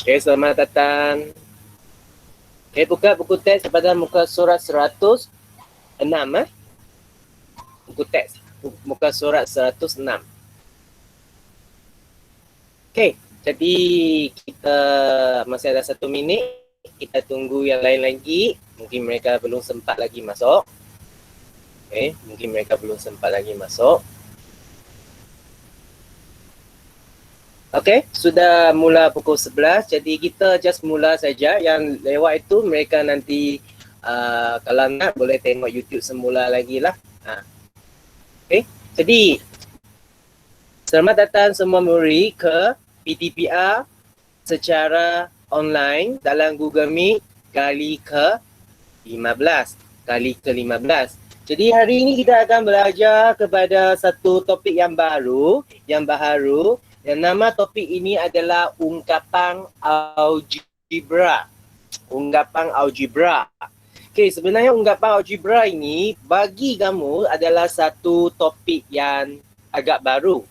Okay, selamat datang. Okay, buka buku teks pada muka surat 106. Buku teks, muka surat 106. Okay, jadi kita masih ada 1 minit. Kita tunggu yang lain lagi. Mungkin mereka belum sempat lagi masuk. Okay, mungkin mereka belum sempat lagi masuk. Okay, sudah mula pukul 11. Jadi kita just mula saja. Yang lewat itu mereka nanti kalau nak boleh tengok YouTube semula lagi lah. Okay, jadi selamat datang semua murid ke PTPR secara online dalam Google Meet kali ke-15. Jadi hari ini kita akan belajar kepada satu topik yang baru, yang baharu. Yang nama topik ini adalah ungkapan algebra. Ungkapan algebra. Okey, sebenarnya ungkapan algebra ini bagi kamu adalah satu topik yang agak baru.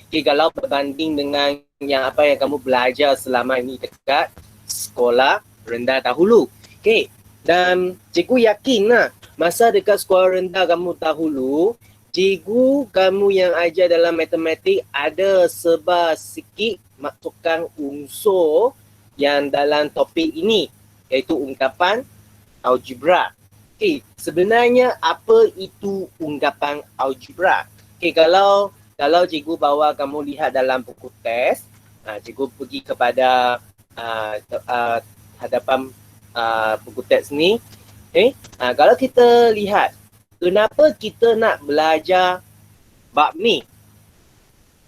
Okey, kalau berbanding dengan yang apa yang kamu belajar selama ini dekat sekolah rendah dahulu. Okey, dan cikgu yakinlah masa dekat sekolah rendah kamu dahulu, cikgu kamu yang ajar dalam matematik ada serba sikit masukkan unsur yang dalam topik ini, iaitu ungkapan algebra. Okay, sebenarnya apa itu ungkapan algebra? Okay, kalau cikgu bawa kamu lihat dalam buku teks, cikgu pergi kepada hadapan buku teks ni. Okay, kalau kita lihat, kenapa kita nak belajar bab ni?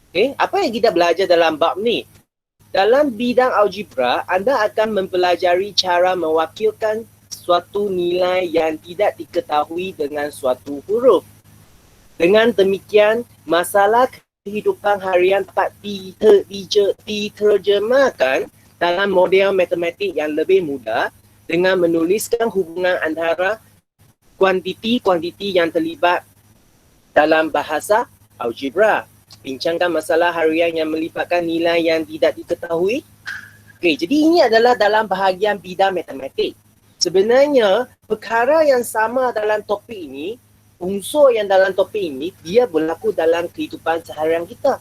Okay, apa yang kita belajar dalam bab ni? Dalam bidang algebra, anda akan mempelajari cara mewakilkan suatu nilai yang tidak diketahui dengan suatu huruf. Dengan demikian, masalah kehidupan harian dapat diterjemahkan dalam model matematik yang lebih mudah dengan menuliskan hubungan antara kuantiti yang terlibat dalam bahasa algebra. Bincangkan masalah harian yang melibatkan nilai yang tidak diketahui. Okey, jadi ini adalah dalam bahagian bidang matematik. Sebenarnya perkara yang sama dalam topik ini, unsur yang dalam topik ini, dia berlaku dalam kehidupan seharian kita.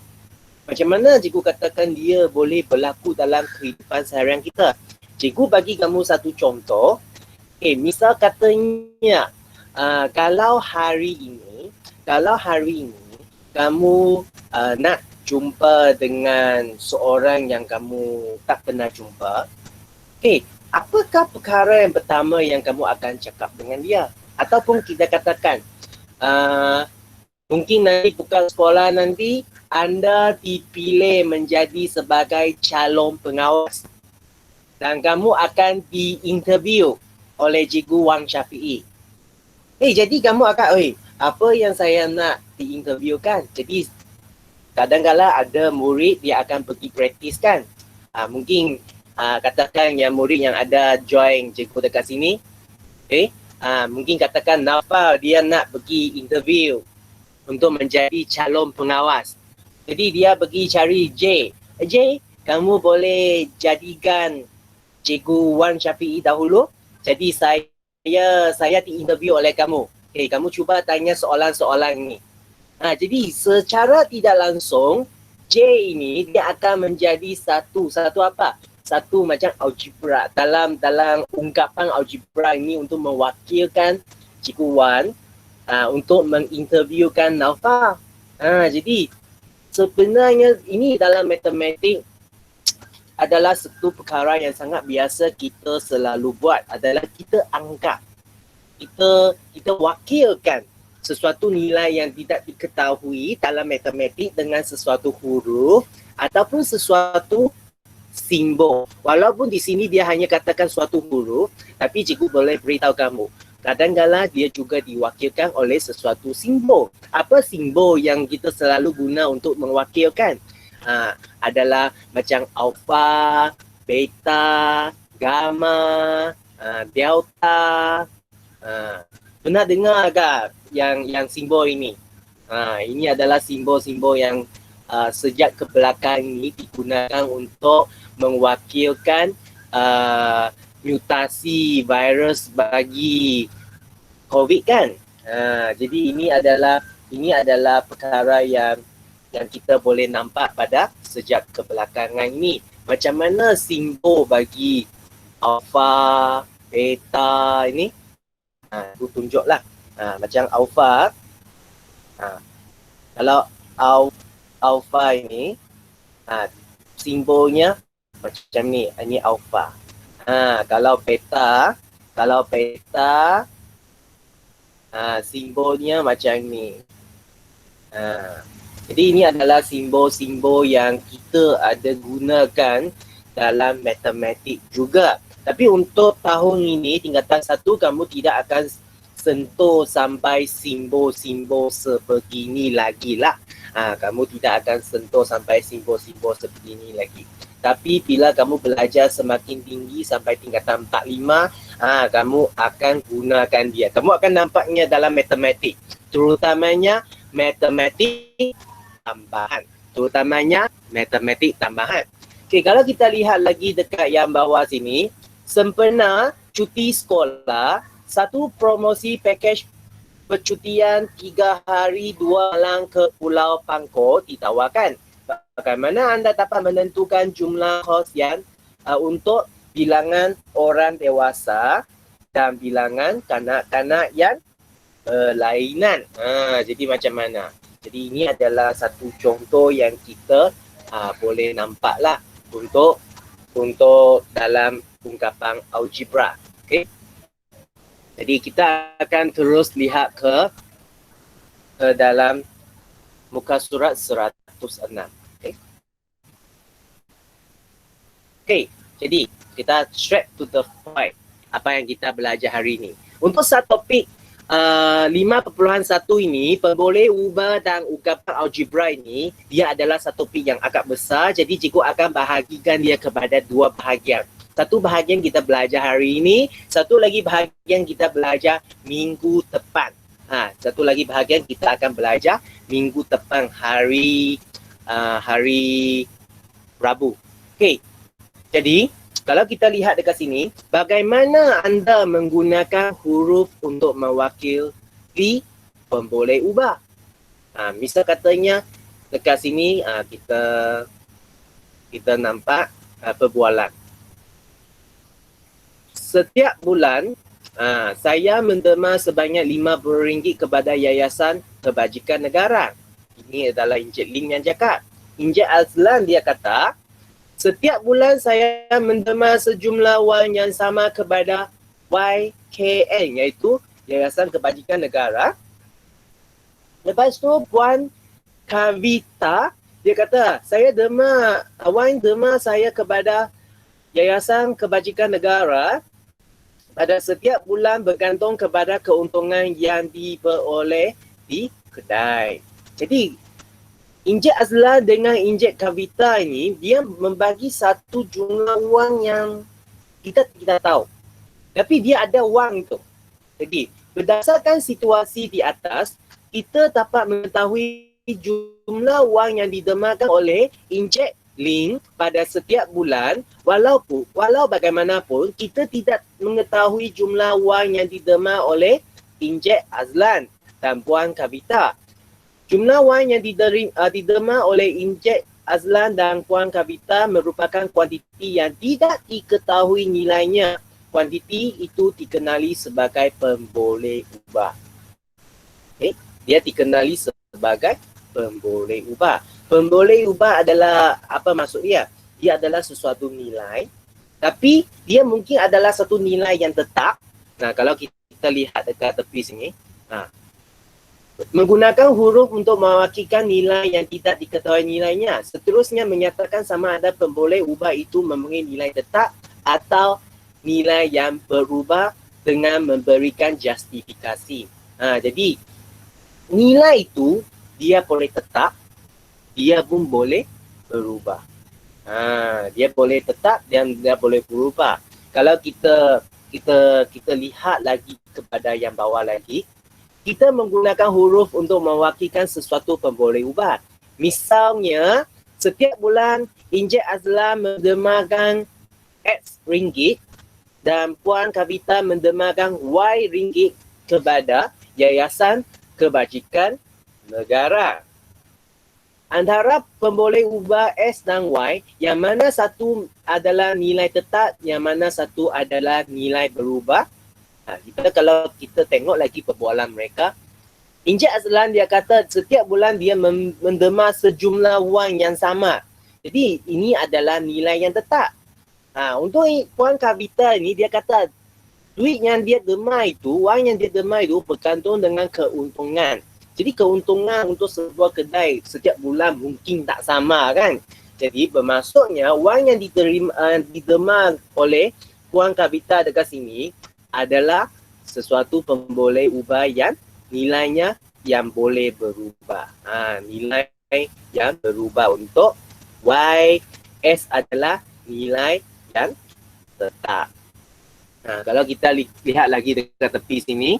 Macam mana cikgu katakan dia boleh berlaku dalam kehidupan seharian kita? Cikgu bagi kamu satu contoh. Okey, misal katanya kalau hari ini kamu nak jumpa dengan seorang yang kamu tak pernah jumpa, apakah perkara yang pertama yang kamu akan cakap dengan dia? Ataupun kita katakan, mungkin nanti bukan sekolah nanti, anda dipilih menjadi sebagai calon pengawas dan kamu akan diinterview oleh Cikgu Wang Syafiee. Jadi kamu akan, apa yang saya nak diinterviewkan? Jadi kadang-kadang ada murid dia akan pergi praktis kan. Mungkin katakan yang murid yang ada join cikgu dekat sini. Mungkin katakan Naufal dia nak pergi interview untuk menjadi calon pengawas. Jadi dia pergi cari J. Kamu boleh jadikan Cikgu Wan Syafiee dahulu. Jadi saya diinterview oleh kamu. Kamu cuba tanya soalan-soalan ini. Jadi secara tidak langsung J ini dia akan menjadi satu apa? Satu macam algebra dalam ungkapan algebra ini untuk mewakilkan Cikgu Wan untuk menginterviewkan Naufal. Jadi sebenarnya ini dalam matematik adalah satu perkara yang sangat biasa kita selalu buat, adalah kita anggap, kita wakilkan sesuatu nilai yang tidak diketahui dalam matematik dengan sesuatu huruf ataupun sesuatu simbol. Walaupun di sini dia hanya katakan suatu huruf, tapi cikgu boleh beritahu kamu, kadang-kadang dia juga diwakilkan oleh sesuatu simbol. Apa simbol yang kita selalu guna untuk mewakilkan? Adalah macam alfa, beta, gamma, delta. Pernah dengar agak yang simbol ini? Ini adalah simbol-simbol yang sejak ke belakang ini digunakan untuk mewakilkan mutasi virus bagi COVID kan. Jadi ini adalah perkara yang kita boleh nampak pada sejak kebelakangan ini. Macam mana simbol bagi alpha, beta ini? Aku tunjuklah. Macam alpha. Kalau alpha ini, simbolnya macam ni. Ini alpha. Kalau beta, simbolnya macam ni. Jadi ini adalah simbol-simbol yang kita ada gunakan dalam matematik juga. Tapi untuk tahun ini, tingkatan 1, kamu tidak akan sentuh sampai simbol-simbol sebegini lagi lah. Kamu tidak akan sentuh sampai simbol-simbol sebegini lagi. Tapi bila kamu belajar semakin tinggi sampai tingkatan 45, kamu akan gunakan dia. Kamu akan nampaknya dalam matematik. Terutamanya matematik tambahan. Okey, kalau kita lihat lagi dekat yang bawah sini, sempena cuti sekolah, satu promosi pakej percutian 3 hari 2 malam ke Pulau Pangkor ditawarkan. Bagaimana anda dapat menentukan jumlah kos yang untuk bilangan orang dewasa dan bilangan kanak-kanak yang berlainan. Jadi macam mana? Jadi ini adalah satu contoh yang kita boleh nampaklah untuk dalam ungkapan algebra. Okay? Jadi kita akan terus lihat ke dalam muka surat 106. Okay, jadi kita straight to the point. Apa yang kita belajar hari ini. Untuk satu topik 5.1 ini, pemboleh ubah dan ungkapan algebra ini, dia adalah satu topik yang agak besar. Jadi cikgu akan bahagikan dia kepada 2 bahagian. Satu bahagian kita belajar hari ini, satu lagi bahagian kita belajar minggu depan. Satu lagi bahagian kita akan belajar minggu depan hari Rabu. Okey. Jadi kalau kita lihat dekat sini, bagaimana anda menggunakan huruf untuk mewakili pemboleh ubah? Misal katanya dekat sini kita nampak perbualan. Setiap bulan saya menderma sebanyak RM50 kepada Yayasan Kebajikan Negara. Ini adalah Encik Lim yang cakap. Encik Azlan dia kata, setiap bulan saya menderma sejumlah wang yang sama kepada YKN, iaitu Yayasan Kebajikan Negara. Lepas tu Puan Kavita dia kata, wang derma saya kepada Yayasan Kebajikan Negara pada setiap bulan bergantung kepada keuntungan yang diperoleh di kedai. Jadi Encik Azlan dengan Encik Kavita ini, dia membagi satu jumlah wang yang kita tidak tahu. Tapi dia ada wang itu. Jadi berdasarkan situasi di atas, kita dapat mengetahui jumlah wang yang didermakan oleh Encik Lim pada setiap bulan, walau bagaimanapun kita tidak mengetahui jumlah wang yang diderma oleh Encik Azlan dan Puan Kavita. Jumlah wang yang diderma oleh Encik Azlan dan Puan Kavita merupakan kuantiti yang tidak diketahui nilainya. Kuantiti itu dikenali sebagai pemboleh ubah. Okay? Dia dikenali sebagai pemboleh ubah. Pemboleh ubah adalah, apa maksud dia? Dia adalah sesuatu nilai, tapi dia mungkin adalah satu nilai yang tetap. Kalau kita lihat dekat tepi sini, menggunakan huruf untuk mewakilkan nilai yang tidak diketahui nilainya. Seterusnya menyatakan sama ada pemboleh ubah itu mempunyai nilai tetap atau nilai yang berubah dengan memberikan justifikasi. Jadi nilai itu dia boleh tetap, dia pun boleh berubah. Dia boleh tetap dan dia boleh berubah. Kalau kita lihat lagi kepada yang bawah lagi, kita menggunakan huruf untuk mewakilkan sesuatu pemboleh ubah. Misalnya, setiap bulan Encik Azlan mendermakan X ringgit dan Puan Kavita mendermakan Y ringgit kepada Yayasan Kebajikan Negara. Antara pemboleh ubah S dan Y, yang mana satu adalah nilai tetap, yang mana satu adalah nilai berubah. Kalau kita tengok lagi perbualan mereka, Encik Azlan dia kata setiap bulan dia menderma sejumlah wang yang sama. Jadi ini adalah nilai yang tetap. Untuk Puan Kavita ni dia kata duit yang dia derma itu, wang yang dia derma itu bergantung dengan keuntungan. Jadi keuntungan untuk sebuah kedai setiap bulan mungkin tak sama kan. Jadi bermaksudnya wang yang diderma oleh Puan Kavita dekat sini adalah sesuatu pemboleh ubah yang nilainya yang boleh berubah. Nilai yang berubah untuk Y, S adalah nilai yang tetap. Kalau kita lihat lagi dekat tepi sini,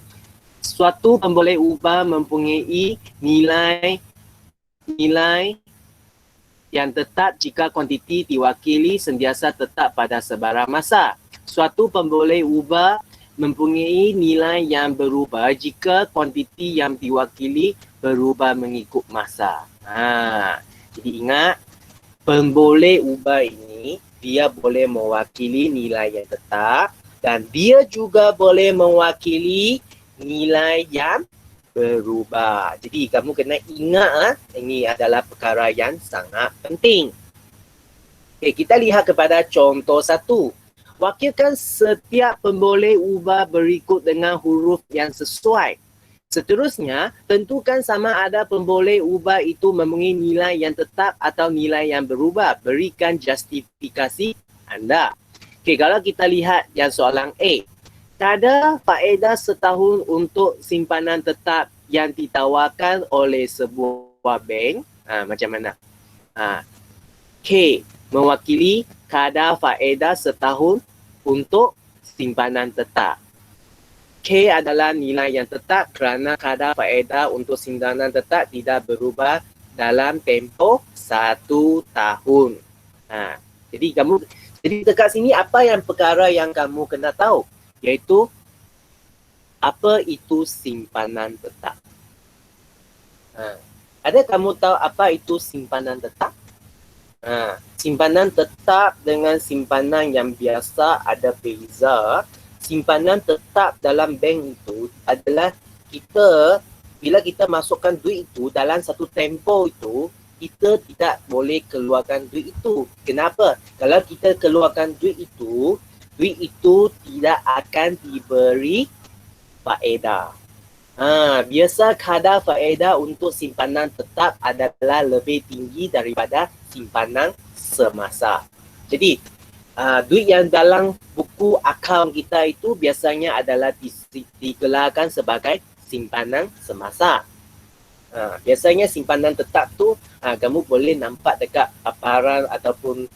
suatu pemboleh ubah mempunyai nilai yang tetap jika kuantiti diwakili sentiasa tetap pada sebarang masa. Suatu pemboleh ubah mempunyai nilai yang berubah jika kuantiti yang diwakili berubah mengikut masa. Jadi ingat, pemboleh ubah ini dia boleh mewakili nilai yang tetap dan dia juga boleh mewakili nilai yang berubah. Jadi kamu kena ingat ini adalah perkara yang sangat penting. Kita lihat kepada contoh satu. Wakilkan setiap pemboleh ubah berikut dengan huruf yang sesuai. Seterusnya, tentukan sama ada pemboleh ubah itu mempunyai nilai yang tetap atau nilai yang berubah. Berikan justifikasi anda. Kalau kita lihat yang soalan A. Kadar faedah setahun untuk simpanan tetap yang ditawarkan oleh sebuah bank. Macam mana? K. Mewakili kadar faedah setahun untuk simpanan tetap. K adalah nilai yang tetap kerana kadar faedah untuk simpanan tetap tidak berubah dalam tempoh 1 tahun. Jadi dekat sini apa yang perkara yang kamu kena tahu? Iaitu apa itu simpanan tetap. Ada kamu tahu apa itu simpanan tetap? Simpanan tetap dengan simpanan yang biasa ada beza. Simpanan tetap dalam bank itu adalah bila kita masukkan duit itu dalam satu tempoh itu, kita tidak boleh keluarkan duit itu. Kenapa? Kalau kita keluarkan duit itu tidak akan diberi faedah. Biasa kadar faedah untuk simpanan tetap adalah lebih tinggi daripada simpanan semasa. Jadi, duit yang dalam buku akaun kita itu biasanya adalah digelarkan sebagai simpanan semasa. Biasanya simpanan tetap tu kamu boleh nampak dekat paparan ataupun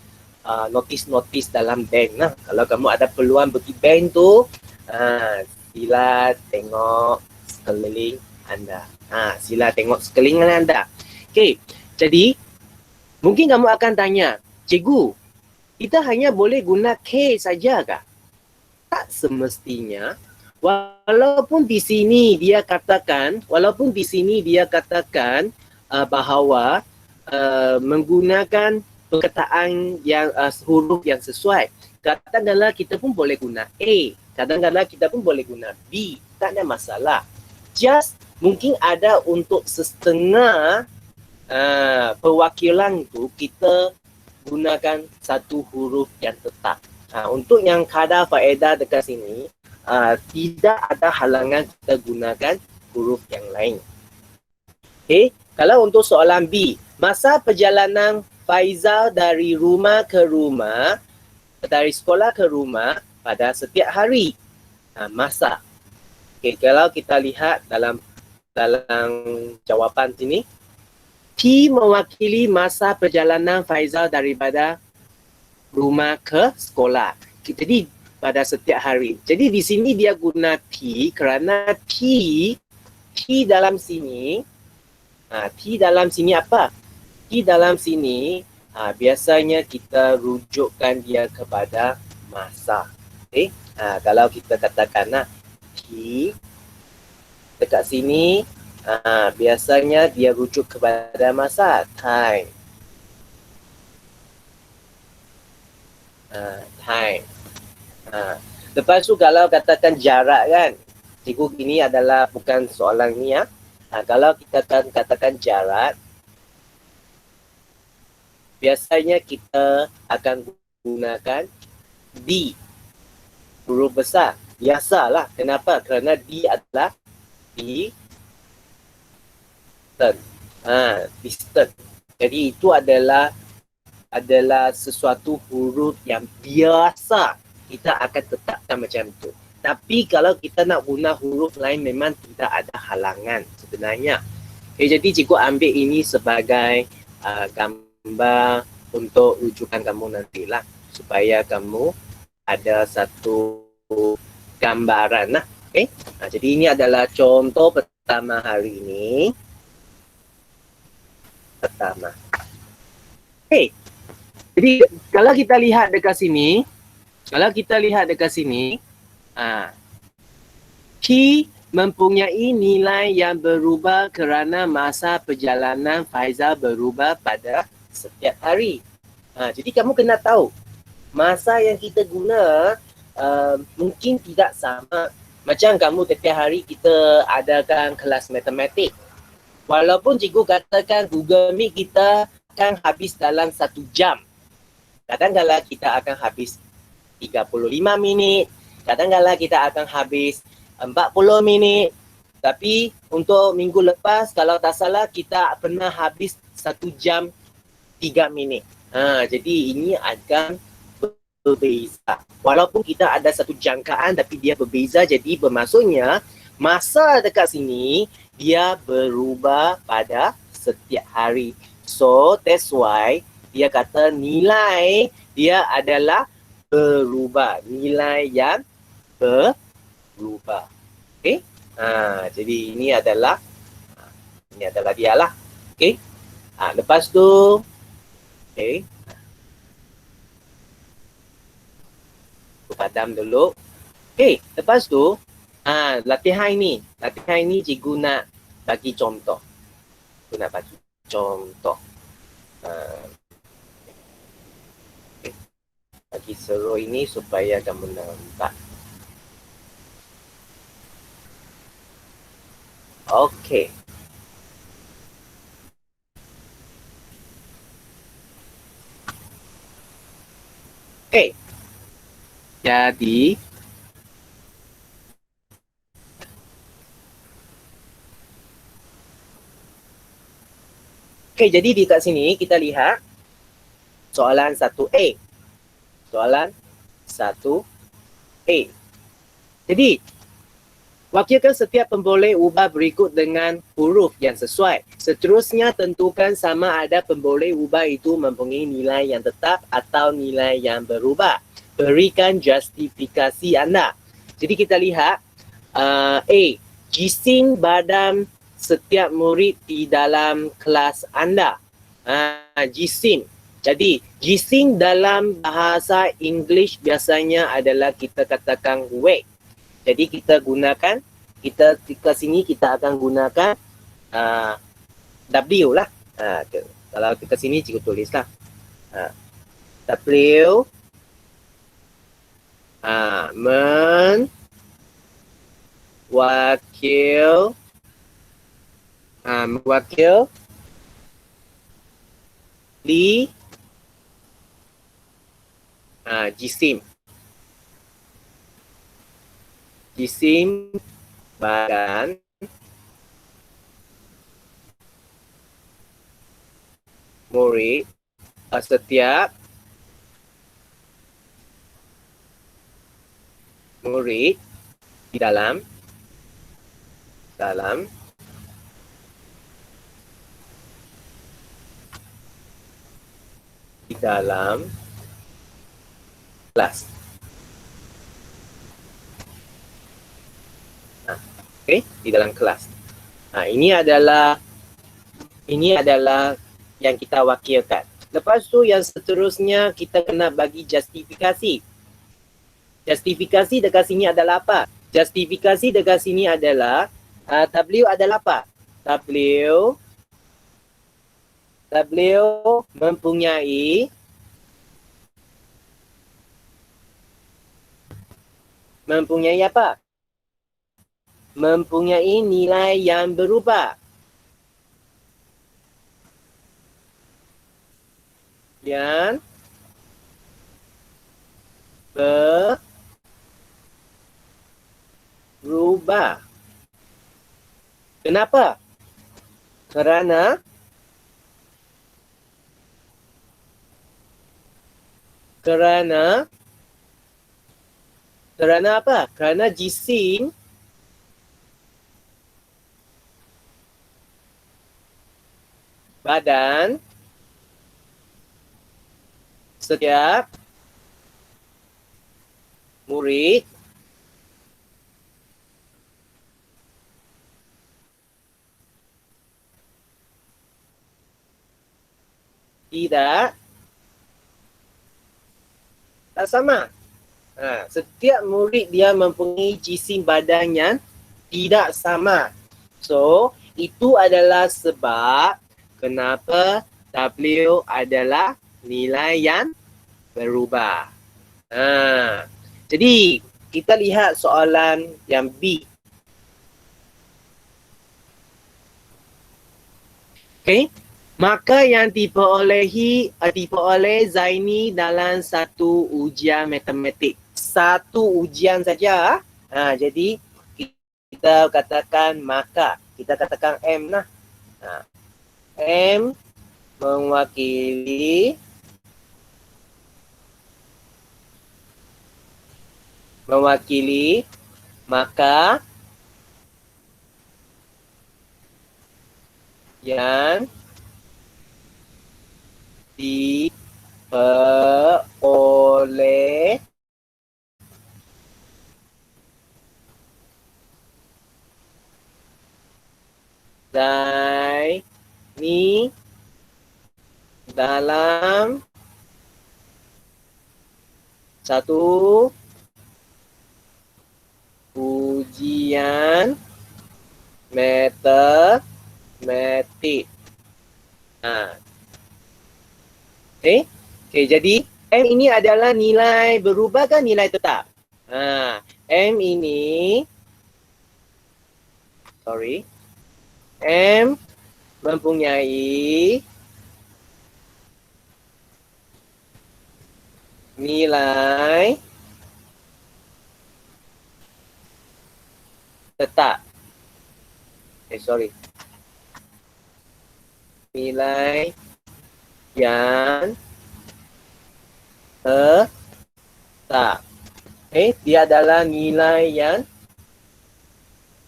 notis-notis dalam bank. Kalau kamu ada peluang pergi bank tu, sila tengok sekeliling anda. Sila tengok sekeliling anda. Okey, jadi mungkin kamu akan tanya, cikgu, kita hanya boleh guna K saja kah? Tak semestinya. Walaupun di sini dia katakan bahawa menggunakan perkataan yang huruf yang sesuai. Kadang-kadang kita pun boleh guna A, kadang-kadang kita pun boleh guna B. Tak ada masalah. Just mungkin ada untuk setengah perwakilan itu kita gunakan satu huruf yang tetap. Untuk yang kadar faedah dekat sini, tidak ada halangan kita gunakan huruf yang lain. Kalau untuk soalan B, masa perjalanan Faizal dari rumah ke rumah, dari sekolah ke rumah pada setiap hari. Masa. Kalau kita lihat dalam jawapan sini, T mewakili masa perjalanan Faizal daripada rumah ke sekolah. Jadi pada setiap hari. Jadi di sini dia guna T kerana T dalam sini apa? Di dalam sini biasanya kita rujukkan dia kepada masa. Okay? Kalau kita katakan T dekat sini, biasanya dia rujuk kepada masa, time. Time. Lepas tu kalau katakan jarak kan, cikgu ini adalah bukan soalan ni ya. Kalau kita katakan jarak, biasanya kita akan gunakan D, huruf besar. Biasalah. Kenapa? Kerana D adalah distance. Jadi itu adalah sesuatu huruf yang biasa kita akan tetapkan macam tu. Tapi kalau kita nak guna huruf lain memang tidak ada halangan sebenarnya. Jadi cikgu ambil ini sebagai gambar untuk rujukan kamu nantilah, supaya kamu ada satu gambaran lah. Okay? Jadi ini adalah contoh pertama hari ini. Pertama. Okay. Jadi kalau kita lihat dekat sini, Q mempunyai nilai yang berubah kerana masa perjalanan Faizal berubah pada setiap hari. Jadi kamu kena tahu masa yang kita guna mungkin tidak sama. Macam kamu setiap hari kita adakan kelas matematik. Walaupun cikgu katakan Google Meet kita akan habis dalam 1 jam. Kadang-kadang kita akan habis 35 minit. Kadang-kadang kita akan habis 40 minit. Tapi untuk minggu lepas, kalau tak salah, kita pernah habis 1 jam 3 minit. Jadi ini akan berbeza. Walaupun kita ada satu jangkaan, tapi dia berbeza. Jadi bermaksudnya, masa dekat sini, dia berubah pada setiap hari. So, that's why dia kata nilai dia adalah berubah. Nilai yang berubah. Okay? Jadi ini adalah dia lah. Okay? Lepas tu, okay. Padam dulu. Okay, lepas tu, latihan ini cikgu nak bagi contoh. Bagi seru ini supaya kamu nampak. Okey. Okey. Jadi jadi di kat sini kita lihat soalan 1A. Soalan 1A. Jadi, wakilkan setiap pemboleh ubah berikut dengan huruf yang sesuai. Seterusnya tentukan sama ada pemboleh ubah itu mempunyai nilai yang tetap atau nilai yang berubah. Berikan justifikasi anda. Jadi kita lihat A. Jisim badan setiap murid di dalam kelas anda. Jisim. Jadi, jisim dalam bahasa English biasanya adalah kita katakan weight. Jadi, kita gunakan, kita ke sini kita akan gunakan W lah. Kalau ke sini cikgu tulislah. W mewakil di jisim badan murid setiap murid di dalam kelas. Okey, di dalam kelas. Ini adalah yang kita wakilkan. Lepas tu yang seterusnya kita kena bagi justifikasi. Justifikasi dekat sini adalah apa? Justifikasi dekat sini adalah W adalah apa? W mempunyai apa? Mempunyai nilai yang berubah. Yang berubah. Kenapa? Kerana apa? Kerana jisim badan setiap murid tidak sama. Setiap murid dia mempunyai jisim badan yang tidak sama. So, itu adalah sebab kenapa W adalah nilai yang berubah. Jadi, kita lihat soalan yang B. Okay. Maka yang diperoleh Zaini dalam satu ujian matematik. Satu ujian saja. Jadi, kita katakan maka. Kita katakan M lah. M mewakili maka yang diperoleh Zaini dalam satu ujian matematik. Okay, jadi M ini adalah nilai berubah kan nilai tetap? M mempunyai nilai tetap. Nilai yang tetap. Dia adalah nilai yang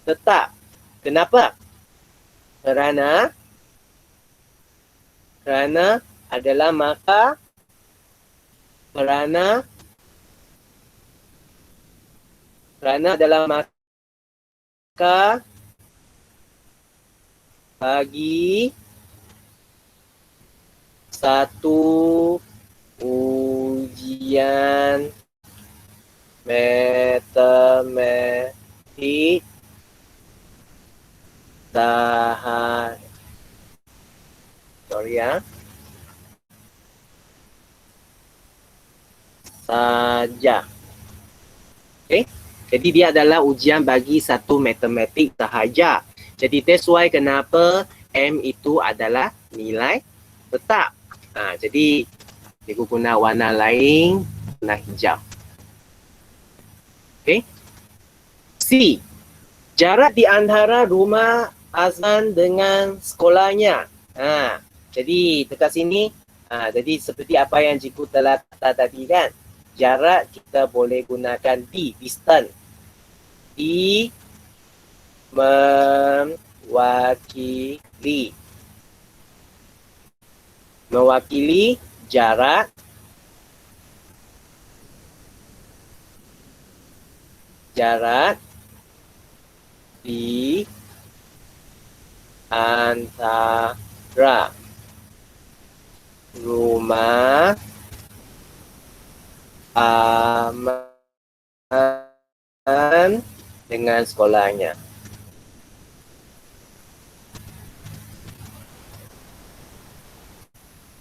tetap. Kenapa? Kerana adalah maka kerana adalah maka bagi satu ujian matematik saja. Jadi dia adalah ujian bagi satu matematik sahaja. Jadi that's why kenapa M itu adalah nilai tetap. Jadi cikgu guna warna lain, warna hijau. C. Jarak di antara rumah Azman dengan sekolahnya. Jadi dekat sini, jadi seperti apa yang cikgu telah kata tadi kan, jarak kita boleh gunakan D, distance. D mewakili jarak di antara rumah aman dengan sekolahnya.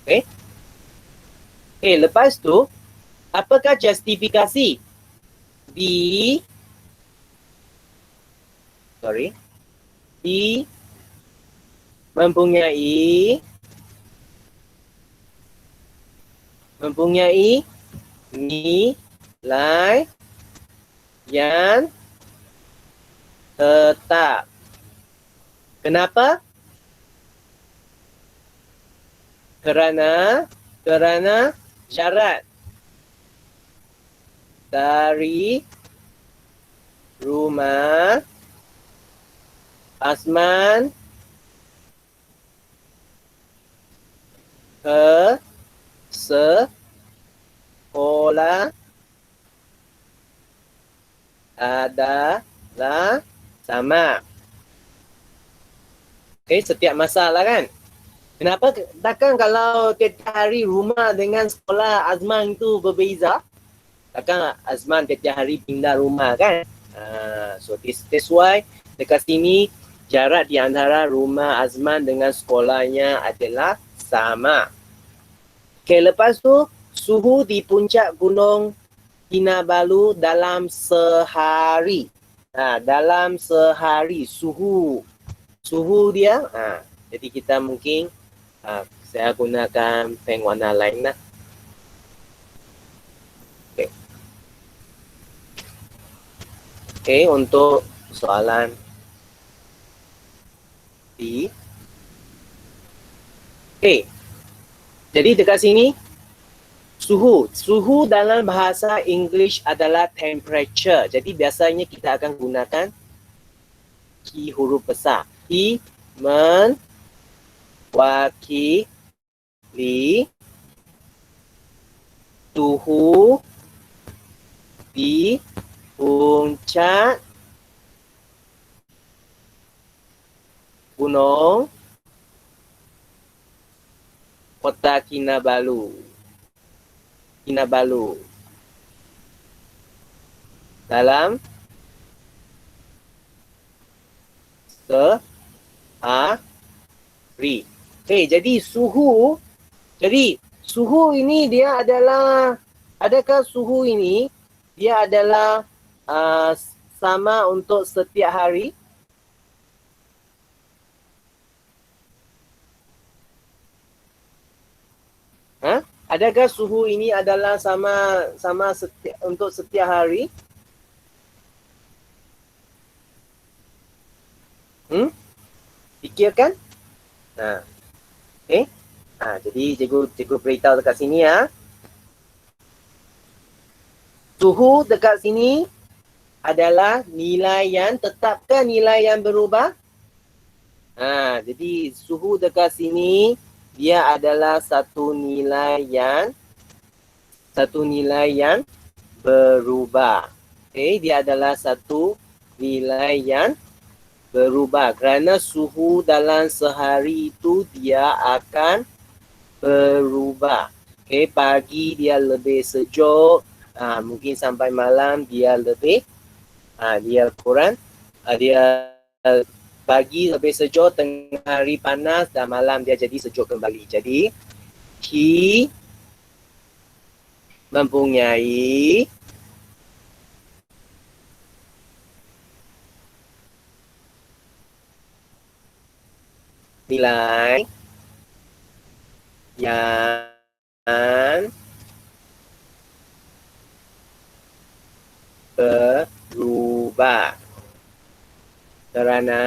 Okey. Okey, lepas tu apakah justifikasi di mempunyai nilai yang tetap. Kenapa? Kerana syarat dari rumah Azman ke sekolah adalah sama. Okey, setiap masa lah kan. Kenapa? Takkan kalau tiap hari rumah dengan sekolah Azman itu berbeza? Takkan Azman tiap hari pindah rumah kan? So that's why dekat sini jarak di antara rumah Azman dengan sekolahnya adalah sama. Okay, lepas tu suhu di puncak Gunung Kinabalu dalam sehari. Dalam sehari suhu dia. Jadi kita mungkin saya gunakan pen warna lain lah. Okay. Okay, untuk soalan B. Okay. Jadi dekat sini suhu dalam bahasa English adalah temperature. Jadi biasanya kita akan gunakan Q huruf besar. I mewakili suhu di puncak Gunung Kota Kinabalu dalam sehari. Okay, jadi suhu ini dia adalah, adakah suhu ini dia adalah sama untuk setiap hari? Adakah suhu ini adalah sama untuk setiap hari? Fikirkan. Okay. Jadi cikgu beritahu dekat sini ya. Suhu dekat sini adalah nilai yang tetap ke nilai yang berubah? Jadi suhu dekat sini dia adalah satu nilai yang berubah. Okay, dia adalah satu nilai yang berubah kerana suhu dalam sehari itu dia akan berubah. Okay, pagi dia lebih sejuk, mungkin sampai malam dia lebih dia kurang, dia pagi lebih sejuk, tengah hari panas dan malam dia jadi sejuk kembali. Jadi Q mempunyai nilai yang berubah kerana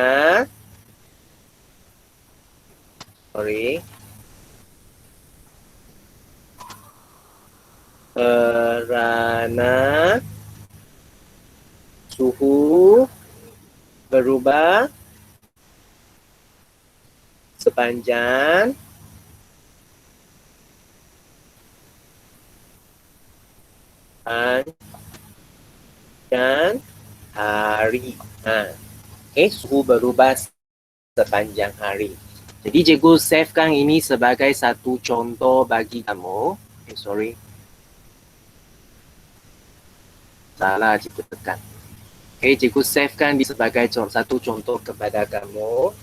suhu berubah sepanjang hari. Okay, suhu berubah sepanjang hari. Jadi cikgu savekan ini sebagai satu contoh bagi kamu. Sorry. Salah cikgu tekan. Cikgu savekan di sebagai satu contoh kepada kamu.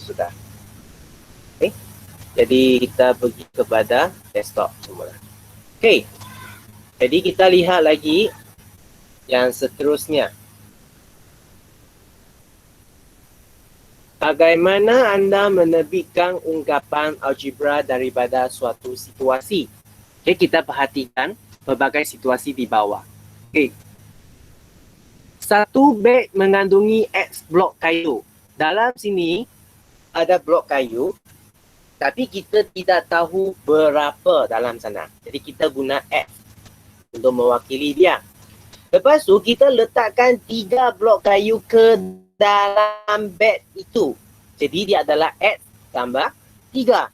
Sudah. Jadi kita pergi kepada desktop semula. Jadi kita lihat lagi yang seterusnya. Bagaimana anda menerbitkan ungkapan algebra daripada suatu situasi? Kita perhatikan berbagai situasi di bawah. Satu beg mengandungi X blok kayu. Dalam sini ada blok kayu, tapi kita tidak tahu berapa dalam sana. Jadi kita guna X untuk mewakili dia. Lepas tu kita letakkan 3 blok kayu ke dalam beg itu. Jadi dia adalah X tambah 3.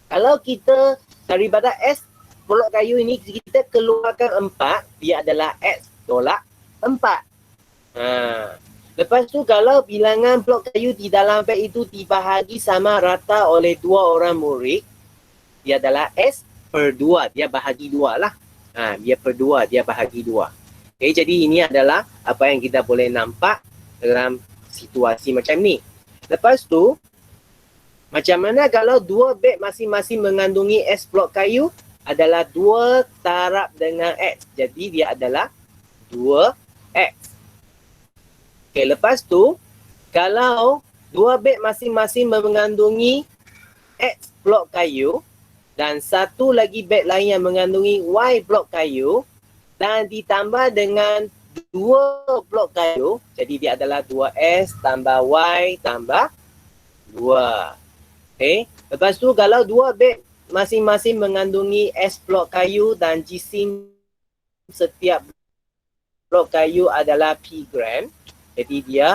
Kalau kita daripada X blok kayu ini kita keluarkan 4, dia adalah X tolak 4. Lepas tu kalau bilangan blok kayu di dalam beg itu dibahagi sama rata oleh 2 orang murid, dia adalah S per 2. Dia bahagi 2 lah. Dia per 2, dia bahagi 2. Jadi ini adalah apa yang kita boleh nampak dalam situasi macam ni. Lepas tu, macam mana kalau 2 beg masing-masing mengandungi S blok kayu adalah 2 taraf dengan X. Jadi dia adalah 2X. Lepas tu, kalau 2 beg masing-masing mengandungi X blok kayu dan satu lagi beg lain yang mengandungi Y blok kayu dan ditambah dengan 2 blok kayu, jadi dia adalah 2S tambah Y tambah 2. Lepas tu kalau 2 beg masing-masing mengandungi S blok kayu dan jisim setiap blok kayu adalah P gram, jadi dia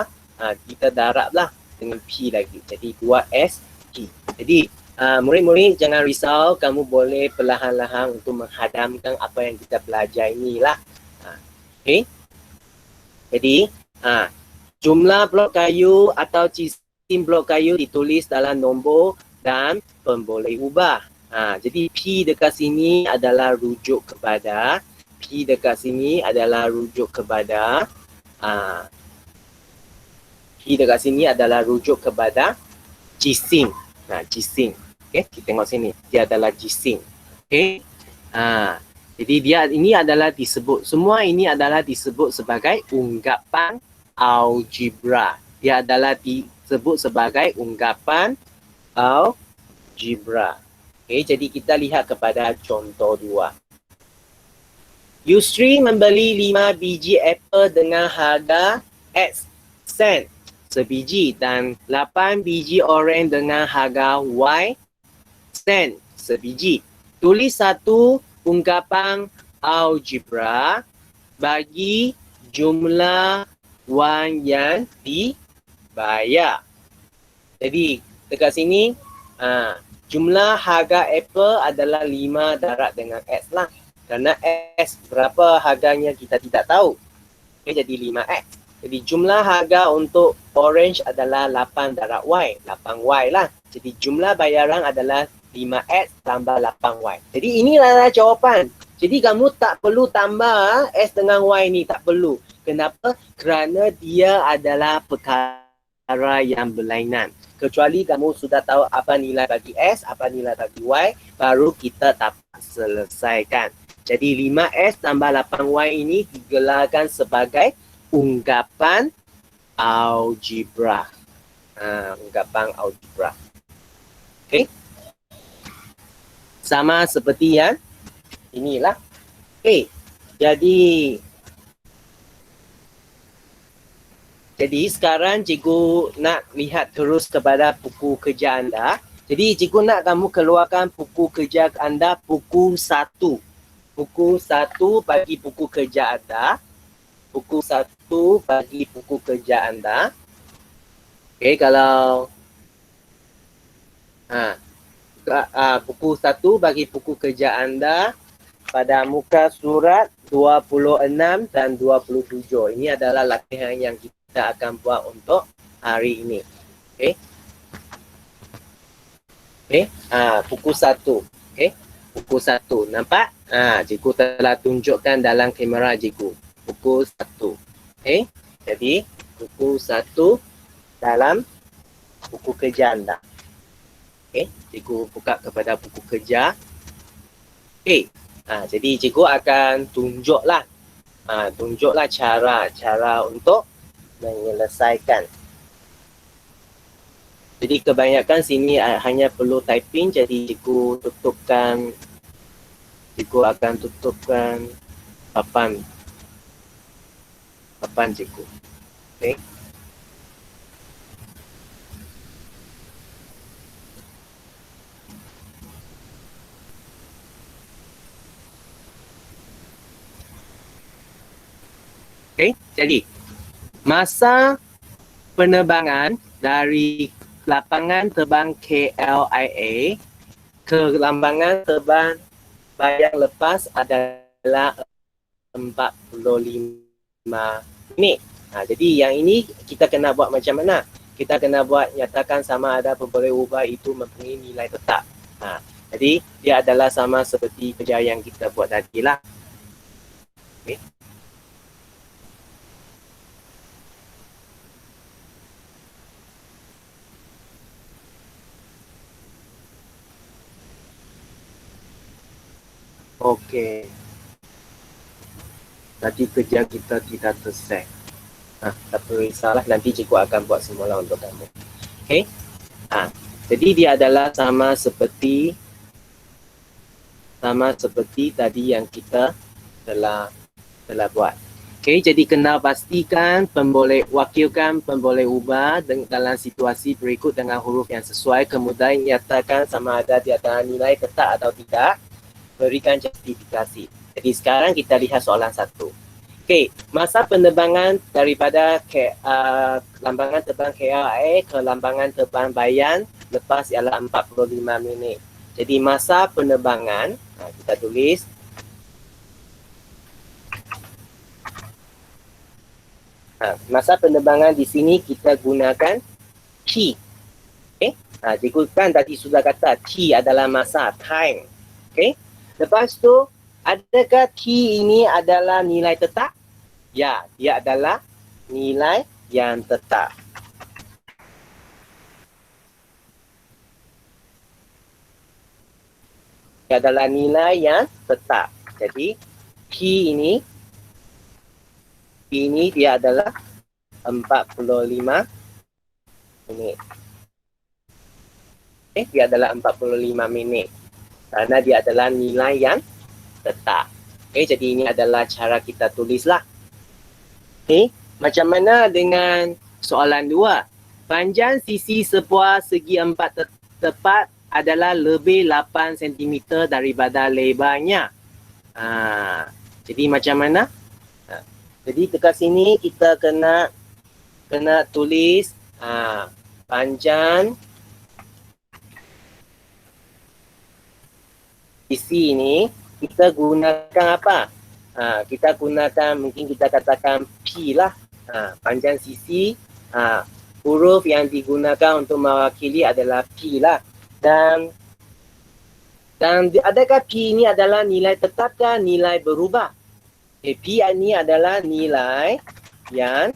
kita darablah dengan P lagi. Jadi 2SP. Jadi murid-murid jangan risau, kamu boleh perlahan-lahan untuk menghadamkan apa yang kita belajar inilah. Jadi jumlah blok kayu atau jisim blok kayu ditulis dalam nombor dan boleh ubah. Jadi P dekat sini adalah rujuk kepada jisim. Jisim. Kita tengok sini. Dia adalah jisim. Jadi dia ini adalah disebut. Semua ini adalah disebut sebagai ungkapan algebra. Dia adalah disebut sebagai ungkapan algebra. Jadi kita lihat kepada contoh 2. Yusri membeli 5 biji apple dengan harga X sen sebiji dan 8 biji oren dengan harga Y sen sebiji. Tulis satu ungkapan algebra bagi jumlah wang yang dibayar. Jadi dekat sini jumlah harga apple adalah 5 darab dengan X lah. Kerana X berapa harganya kita tidak tahu. Jadi 5X. Jadi jumlah harga untuk orange adalah 8 darab Y. 8Y lah. Jadi jumlah bayaran adalah 5X tambah 8Y. Jadi inilah jawapan. Jadi kamu tak perlu tambah S dengan Y ni. Tak perlu. Kenapa? Kerana dia adalah perkara yang berlainan. Kecuali kamu sudah tahu apa nilai bagi S, apa nilai bagi Y, baru kita dapat selesaikan. Jadi 5S tambah 8Y ini digelarkan sebagai ungkapan algebra. Ungkapan algebra. Sama seperti yang inilah. Jadi sekarang cikgu nak lihat terus kepada buku kerja anda. Jadi cikgu nak kamu keluarkan buku kerja anda buku 1. Buku 1 bagi buku kerja anda. pukul 1 bagi buku kerja anda. Okey, kalau pukul 1 bagi buku kerja anda pada muka surat 26 dan 27. Ini adalah latihan yang kita akan buat untuk hari ini. Okey. Okey, pukul 1. Okey. Pukul 1. Nampak? Cikgu telah tunjukkan dalam kamera cikgu. Pukul 1. Okey. Jadi, pukul 1 dalam buku kerja anda. Okey, cikgu buka kepada buku kerja. Okey. Jadi cikgu akan tunjuklah cara untuk menyelesaikan. Jadi kebanyakan sini hanya perlu typing, jadi cikgu akan tutupkan papan cikgu. Okey. Okey, jadi masa penerbangan dari lapangan terbang KLIA ke lapangan terbang Bayang Lepas adalah 45 minit. Jadi yang ini kita kena buat macam mana? Kita kena buat nyatakan sama ada pemboleh ubah itu mempunyai nilai tetap. Jadi dia adalah sama seperti kerja yang kita buat tadi lah. Okay. Okey. Tadi kerja kita tidak selesai. Tak risaulah, nanti cikgu akan buat semula untuk kamu. Okey. Jadi dia adalah sama seperti tadi yang kita telah buat. Okey, jadi kena pastikan wakilkan pemboleh ubah dalam situasi berikut dengan huruf yang sesuai, kemudian nyatakan sama ada dia ada nilai tetap atau tidak. Berikan justifikasi. Jadi sekarang kita lihat soalan 1. Okey, masa penerbangan daripada lambangan terbang KLIA ke lambangan terbang Bayan Lepas ialah 45 minit. Jadi masa penerbangan, kita tulis masa penerbangan di sini kita gunakan T. Okey, cikgu kan tadi sudah kata T adalah masa, time. Okey. Lepas tu, adakah T ini adalah nilai tetap? Ya, dia adalah nilai yang tetap. Dia adalah nilai yang tetap. Jadi, T ini dia adalah 45 minit. Dia adalah 45 minit. Karena dia adalah nilai yang tetap. Jadi ini adalah cara kita tulislah. Macam mana dengan soalan 2? Panjang sisi sebuah segi empat tepat adalah lebih 8 cm daripada lebarnya. Jadi macam mana? Jadi dekat sini kita kena tulis panjang sisi ini kita gunakan apa? Kita gunakan, mungkin kita katakan P lah. Panjang sisi, huruf yang digunakan untuk mewakili adalah P lah. Dan adakah P ini adalah nilai tetap ke nilai berubah? P ini adalah nilai yang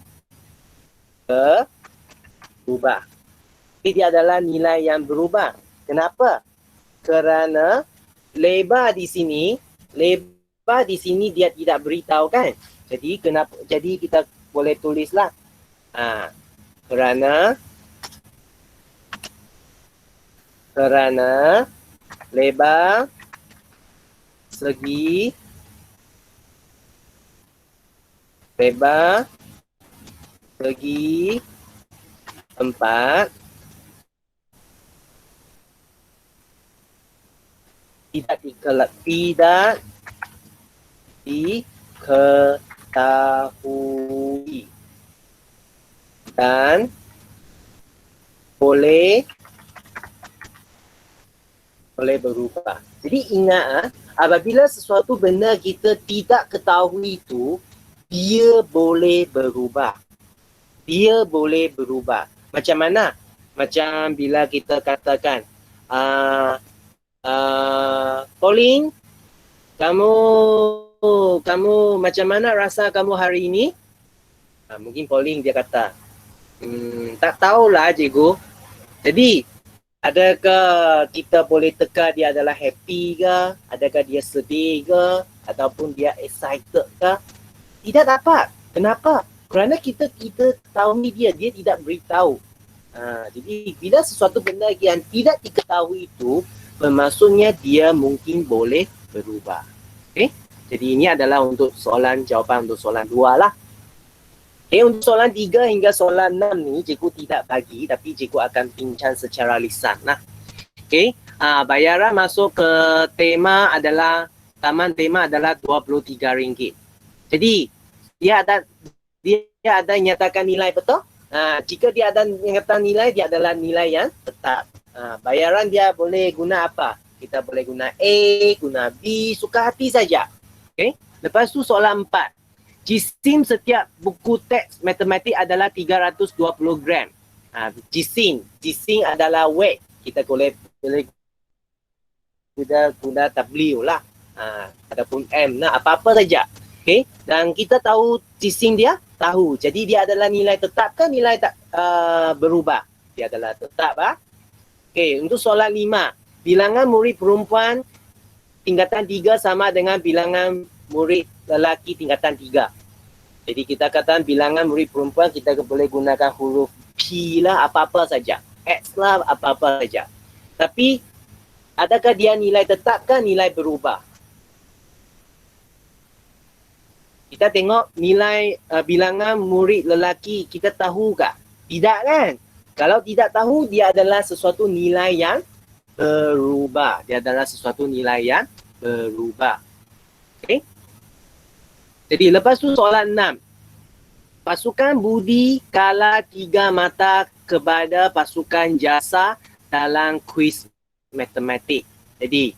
berubah. Dia adalah nilai yang berubah. Kenapa? Kerana lebar di sini dia tidak beritahu kan. Jadi kita boleh tulislah kerana lebar segi empat tidak diketahui dan boleh berubah. Jadi ingat, apabila sesuatu benda kita tidak ketahui itu, dia boleh berubah. Dia boleh berubah. Macam mana? Macam bila kita katakan, Pauline, kamu macam mana rasa kamu hari ini? Mungkin Pauline dia kata, tak tahulah cikgu. Jadi, adakah kita boleh teka dia adalah happy ke? Adakah dia sedih ke? Ataupun dia excited ke? Tidak dapat. Kenapa? Kerana kita tahu dia tidak beritahu. Jadi bila sesuatu benda yang tidak diketahui itu, bermaksudnya dia mungkin boleh berubah. Okay? Jadi ini adalah untuk jawapan untuk soalan 2 lah. Okay, untuk soalan 3 hingga soalan 6 ni cikgu tidak bagi, tapi cikgu akan bincang secara lisan lah. Okay, bayaran masuk ke taman tema adalah RM23. Jadi dia ada nyatakan nilai betul. Jika dia ada nyatakan nilai, dia adalah nilai yang tetap. Bayaran dia boleh guna apa? Kita boleh guna A, guna B, suka hati saja. Okay. Lepas tu soalan 4. Jisim setiap buku teks matematik adalah 320 gram. Jisim adalah weight. Kita boleh guna W lah. Ataupun M, apa-apa saja. Okay. Dan kita tahu jisim dia, tahu. Jadi dia adalah nilai tetap ke nilai tak berubah? Dia adalah tetap. Okay. Untuk soalan 5. Bilangan murid perempuan tingkatan 3 sama dengan bilangan murid lelaki tingkatan 3. Jadi kita katakan bilangan murid perempuan kita boleh gunakan huruf P lah, apa-apa saja. X lah, apa-apa saja. Tapi adakah dia nilai tetap ke nilai berubah? Kita tengok nilai bilangan murid lelaki, kita tahu ke? Tidak kan? Kalau tidak tahu, dia adalah sesuatu nilai yang berubah. Dia adalah sesuatu nilai yang berubah. Okay? Jadi lepas tu soalan 6. Pasukan budi kalah 3 mata kepada pasukan jasa dalam kuis matematik. Jadi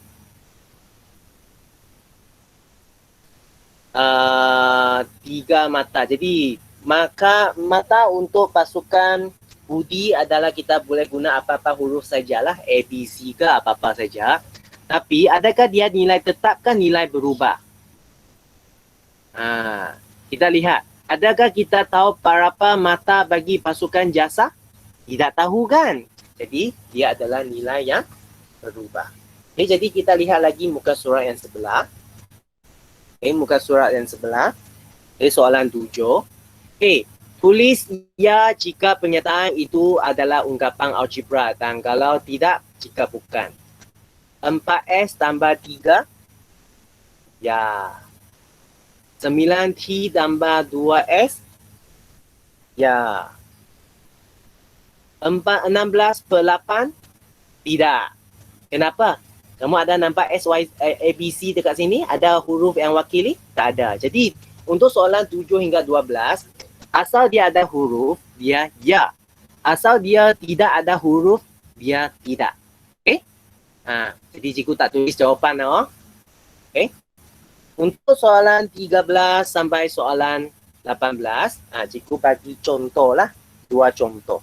3 mata. Jadi mata untuk pasukan budi adalah kita boleh guna apa-apa huruf sajalah, A, B, C ke apa-apa saja. Tapi adakah dia nilai tetap ke nilai berubah? Kita lihat. Adakah kita tahu berapa mata bagi pasukan jasa? Tidak tahu kan? Jadi dia adalah nilai yang berubah. Okay, jadi kita lihat lagi muka surat yang sebelah. Okay, muka surat yang sebelah. Okay, soalan 7. Okay, tulis ya jika pernyataan itu adalah ungkapan algebra dan kalau tidak, jika bukan. 4S tambah 3. Ya. 9T tambah 2S. Ya. 16 per 8. Tidak. Kenapa? Kamu ada nampak S, Y, A, B, C dekat sini? Ada huruf yang wakili? Tak ada. Jadi, untuk soalan 7 hingga 12, asal dia ada huruf, dia ya. Asal dia tidak ada huruf, dia tidak. Okay? Jadi, cikgu tak tulis jawapan. Okay? Untuk soalan 13 sampai soalan 18, cikgu bagi contoh lah. 2 contoh.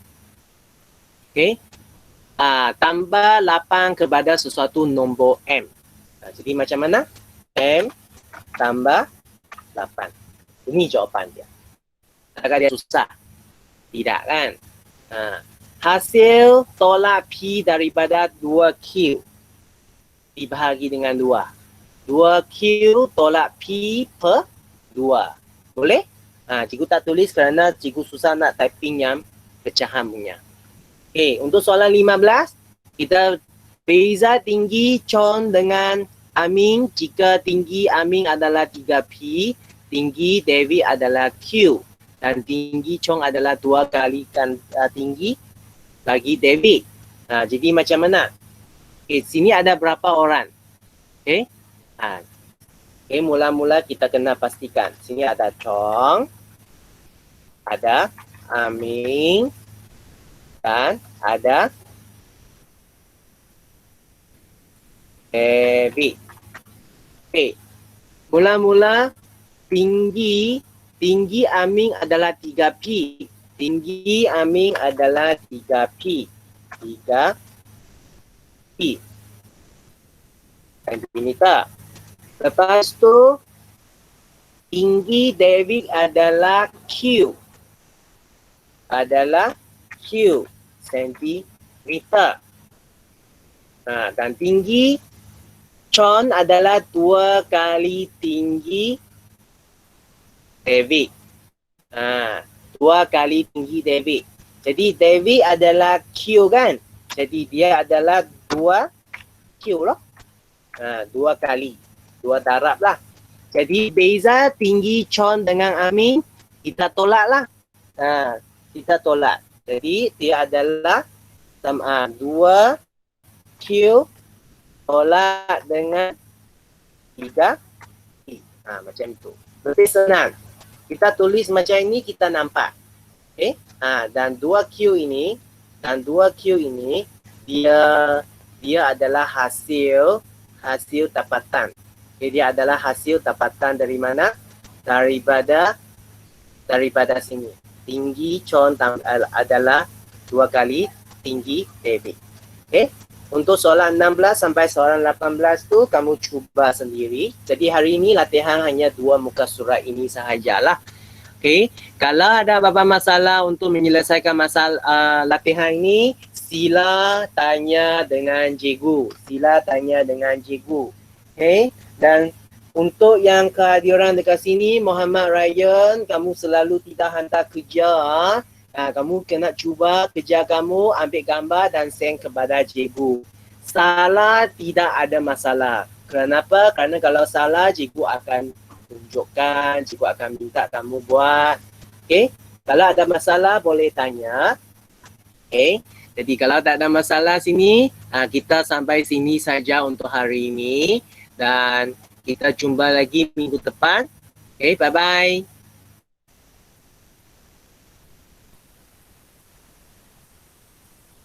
Okay. Tambah 8 kepada sesuatu nombor M. Jadi macam mana? M tambah 8. Ini jawapan dia. Adakah dia susah? Tidak kan? Hasil tolak P daripada 2Q dibahagi dengan 2. 2Q tolak P per 2. Boleh? Cikgu tak tulis kerana cikgu susah nak typing yang pecahan punya. Okay, untuk soalan 15, kita beza tinggi Chon dengan Amin jika tinggi Amin adalah 3P, tinggi David adalah Q dan tinggi Chong adalah 2 kalikan tinggi bagi David. Jadi macam mana? Okay, sini ada berapa orang? Okay. Okay, mula-mula kita kena pastikan. Sini ada Chong, ada Aming, dan ada Devi. Okay. Mula-mula tinggi Aming adalah 3P. Tinggi Aming adalah 3P. 3P. Centimeter. Lepas tu tinggi David adalah Q. Sentimeter. Dan tinggi Chon adalah 2 kali tinggi David. 2 kali tinggi David. Jadi David adalah Q kan? Jadi dia adalah 2 Q loh. 2 kali. 2 darab lah. Jadi beza tinggi Chon dengan Amin kita tolak lah. Kita tolak. Jadi dia adalah 2 Q tolak dengan 3 P. Macam itu. Lebih senang. Kita tulis macam ini kita nampak. Okay? Dan 2Q ini dia adalah hasil dapatan. Okay, dia adalah hasil dapatan dari mana? Daripada sini. Tinggi Chon adalah 2 kali tinggi David. Okay? Untuk soalan 16 sampai soalan 18 tu kamu cuba sendiri. Jadi hari ini latihan hanya 2 muka surat ini sahajalah. Okay. Kalau ada apa-apa masalah untuk menyelesaikan masalah latihan ini, sila tanya dengan cikgu. Okay. Dan untuk yang kehadiran dekat sini, Muhammad Ryan, kamu selalu tidak hantar kerja. Kamu kena cuba kerja kamu, ambil gambar dan send kepada cikgu. Salah tidak ada masalah. Kenapa? Kerana kalau salah, cikgu akan tunjukkan, cikgu akan minta kamu buat. Okay? Kalau ada masalah, boleh tanya. Okay? Jadi kalau tak ada masalah sini, kita sampai sini saja untuk hari ini. Dan kita jumpa lagi minggu depan. Okay, bye-bye.